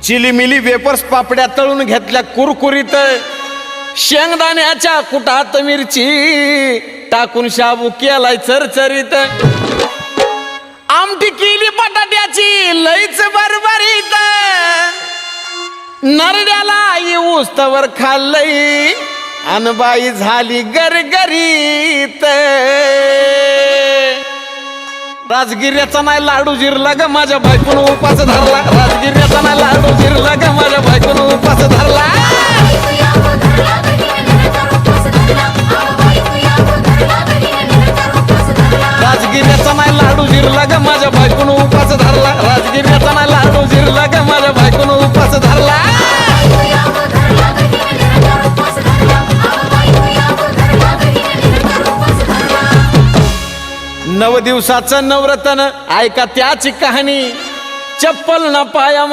चिलीमिली vapours पापड्या तळून घेतल्या कुरकुरीत, शेंगदाण्याच्या कुटात मिरची टाकून शाबू केलाय चरचरीत, आमटी केली बटाट्याची लईच बरबरीत, नरड्याला येऊस तवर खाल्लई अनबाई झाली गरगरीत. राजगिर्याचा नाही लाडू जिरला ग माझ्या बायकोन उपास धरला, राजगिर्याचा नाही लाडू जिरला ग माझ्या बायकोन उपास धरला. राजगिर्याचा नाही लाडू जिरला ग माझ्या बायकोन उपास धरला, राजगिर्याचा नाही लाडू जिरला ग माझ्या बायकोन उपास धरला. नव दिवसाचं नवरतन ऐका त्याची कहाणी, चप्पल न पाया